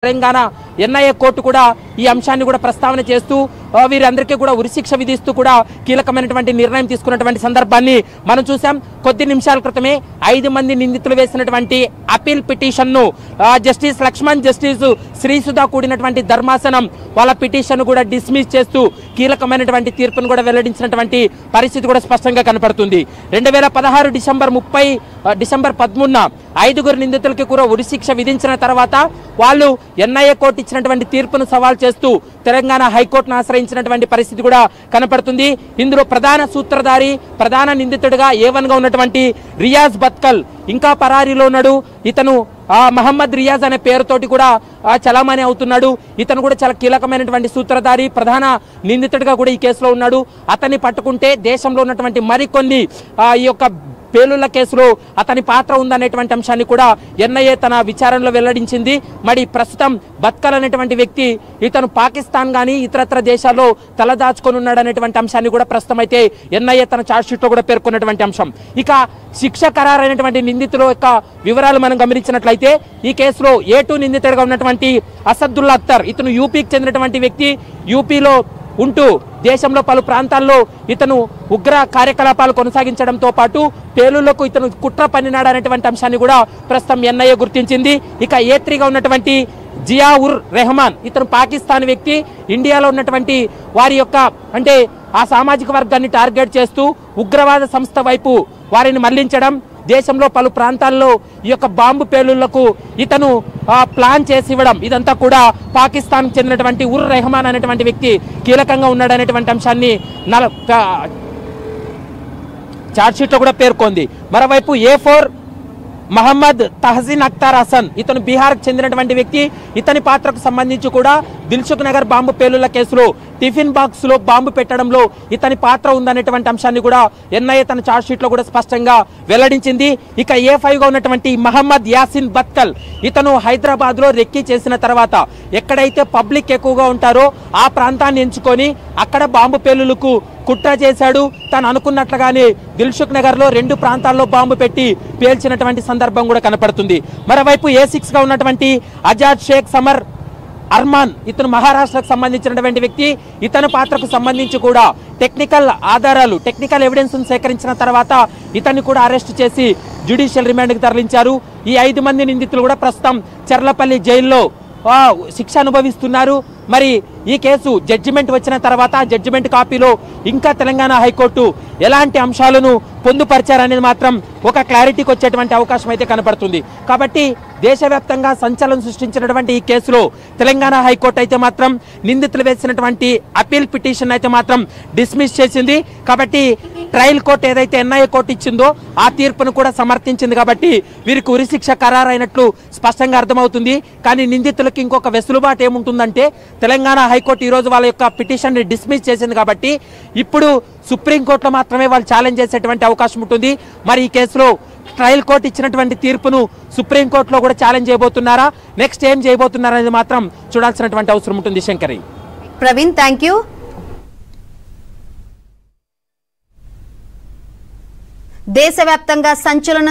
Telangana NIA court కూడా ఈ అంశాన్ని కూడా ప్రస్తావన చేస్తూ వీరందరికీ కూడా ఉరిశిక్ష విధిస్తూ కూడా కీలకమైనటువంటి నిర్ణయం తీసుకున్నటువంటి సందర్భాన్ని మనం చూసాం. కొద్ది నిమిషాల క్రితమే 5 మంది నిందితులు వేసినటువంటి అపీల్ పిటిషన్ను జస్టిస్ లక్ష్మణ్, జస్టిస్ శ్రీసుధా కూడినటువంటి ధర్మాసనం వాళ్ళ పిటిషన్ కూడా డిస్మిస్ చేస్తూ కీలకమైనటువంటి తీర్పును కూడా వెల్లడించినటువంటి పరిస్థితి కూడా స్పష్టంగా కనపడుతుంది. 2016 డిసెంబర్ 13న 5 నిందితులకి కూడా ఉరిశిక్ష విధించిన తర్వాత వాళ్ళు ఎన్ఐఏ కోర్టు ఇచ్చినటువంటి తీర్పును సవాల్ చేస్తూ తెలంగాణ హైకోర్టును ఆశ్రయించినటువంటి పరిస్థితి కూడా కనపడుతుంది. ఇందులో ప్రధాన సూత్రధారి, ప్రధాన నిందితుడిగా A1గా ఉన్నటువంటి రియాజ్ బత్కల్ ఇంకా పరారీలో ఉన్నాడు. ఇతను మహమ్మద్ రియాజ్ అనే పేరుతోటి కూడా చలామణి అవుతున్నాడు. ఇతను కూడా చాలా కీలకమైనటువంటి సూత్రధారి, ప్రధాన నిందితుడిగా కూడా ఈ కేసులో ఉన్నాడు. అతన్ని పట్టుకుంటే దేశంలో ఉన్నటువంటి మరికొన్ని ఈ యొక్క పేలుళ్ల కేసులో అతని పాత్ర ఉందనేటువంటి అంశాన్ని కూడా ఎన్ఐఏ తన విచారణలో వెల్లడించింది. మరి ప్రస్తుతం బత్కల్ అనేటువంటి వ్యక్తి ఇతను పాకిస్తాన్ కానీ ఇతరత్ర దేశాల్లో తలదాచుకొని ఉన్నాడు అనేటువంటి అంశాన్ని కూడా ప్రస్తుతం అయితే ఎన్ఐఏ తన ఛార్జ్షీట్లో కూడా పేర్కొన్నటువంటి అంశం. ఇక శిక్ష ఖరారైనటువంటి నిందితుల యొక్క వివరాలు మనం గమనించినట్లయితే ఈ కేసులో A2 నిందితుడిగా ఉన్నటువంటి అసదుల్లా అఖ్తర్, ఇతను యూపీకి చెందినటువంటి వ్యక్తి. యూపీలో ఉంటూ దేశంలో పలు ప్రాంతాల్లో ఇతను ఉగ్ర కార్యకలాపాలు కొనసాగించడంతో పాటు పేలుళ్లకు ఇతను కుట్ర పన్నినాడు అనేటువంటి అంశాన్ని కూడా ప్రస్తుతం ఎన్ఐఏ గుర్తించింది. ఇక A3గా ఉన్నటువంటి జియా ఉర్ రెహమాన్, ఇతను పాకిస్తాన్ వ్యక్తి. ఇండియాలో ఉన్నటువంటి వారి యొక్క అంటే ఆ సామాజిక వర్గాన్ని టార్గెట్ చేస్తూ ఉగ్రవాద సంస్థ వైపు వారిని మళ్లించడం, దేశంలో పలు ప్రాంతాల్లో ఈ యొక్క బాంబు పేలుళ్లకు ఇతను ప్లాన్ చేసి ఇవ్వడం, ఇదంతా కూడా పాకిస్తాన్కి చెందినటువంటి ఉర్ రెహమాన్ అనేటువంటి వ్యక్తి కీలకంగా ఉన్నాడనేటువంటి అంశాన్ని ఛార్జ్షీట్లో కూడా పేర్కొంది. మరోవైపు A4 మహమ్మద్ తహసీన్ అఖ్తార్ హసన్, ఇతను బీహార్కి చెందినటువంటి వ్యక్తి. ఇతని పాత్రకు సంబంధించి కూడా దిల్సుఖ్ నగర్ బాంబు పేలుళ్ల కేసులో టిఫిన్ బాక్స్ లో బాంబు పెట్టడంలో ఇతని పాత్ర ఉందనేటువంటి అంశాన్ని కూడా ఎన్ఐఏ తన ఛార్జ్షీట్లో కూడా స్పష్టంగా వెల్లడించింది. ఇక A5గా ఉన్నటువంటి మహమ్మద్ యాసిన్ బత్కల్, ఇతను హైదరాబాద్ లో రెక్కీ చేసిన తర్వాత ఎక్కడైతే పబ్లిక్ ఎక్కువగా ఉంటారో ఆ ప్రాంతాన్ని ఎంచుకొని అక్కడ బాంబు పేలుళ్లకు కుట్ర చేశాడు. తను అనుకున్నట్లుగానే దిల్సుఖ్ నగర్ లో 2 ప్రాంతాల్లో బాంబు పెట్టి పేల్చినటువంటి సందర్భం కూడా కనపడుతుంది. మరోవైపు A6గా ఉన్నటువంటి అజాద్ షేక్ సమర్ అర్మాన్, ఇతను మహారాష్ట్రకు సంబంధించినటువంటి వ్యక్తి. ఇతని పాత్రకు సంబంధించి కూడా టెక్నికల్ ఎవిడెన్స్ సేకరించిన తర్వాత ఇతన్ని కూడా అరెస్ట్ చేసి జ్యుడిషియల్ రిమాండ్కి తరలించారు. ఈ 5 మంది నిందితులు కూడా ప్రస్తుతం చర్లపల్లి జైల్లో శిక్ష అనుభవిస్తున్నారు. మరి ఈ కేసు జడ్జిమెంట్ వచ్చిన తర్వాత జడ్జిమెంట్ కాపీలో ఇంకా తెలంగాణ హైకోర్టు ఎలాంటి అంశాలను పొందుపరిచారనేది మాత్రం ఒక క్లారిటీకి వచ్చేటువంటి అవకాశం అయితే కనపడుతుంది. కాబట్టి దేశవ్యాప్తంగా సంచలనం సృష్టించినటువంటి ఈ కేసులో తెలంగాణ హైకోర్టు అయితే మాత్రం నిందితులు వేసినటువంటి అపీల్ పిటిషన్ అయితే మాత్రం డిస్మిస్ చేసింది. కాబట్టి ట్రయల్ కోర్టు ఏదైతే ఎన్ఐఏ కోర్టు ఇచ్చిందో ఆ తీర్పును కూడా సమర్థించింది. కాబట్టి వీరికి ఉరిశిక్ష ఖరారైనట్లు స్పష్టంగా అర్థమవుతుంది. కానీ నిందితులకు ఇంకొక వెసులుబాటు ఏముంటుందంటే తెలంగాణ హైకోర్టు ఈరోజు వాళ్ళ యొక్క పిటిషన్ ని డిస్మిస్ చేసింది. కాబట్టి ఇప్పుడు సుప్రీంకోర్టులో మాత్రమే వాళ్ళు ఛాలెంజ్ చేసేటువంటి అవకాశం ఉంటుంది. మరి ఈ కేసులో ట్రయల్ కోర్టు ఇచ్చినటువంటి తీర్పును సుప్రీంకోర్టులో కూడా ఛాలెంజ్ చేయబోతున్నారా, నెక్స్ట్ ఏం చేయబోతున్నారా అనేది మాత్రం చూడాల్సినటువంటి అవసరం ఉంటుంది. Shankari, Praveen, thank you. దేశవ్యాప్తంగా సంచలన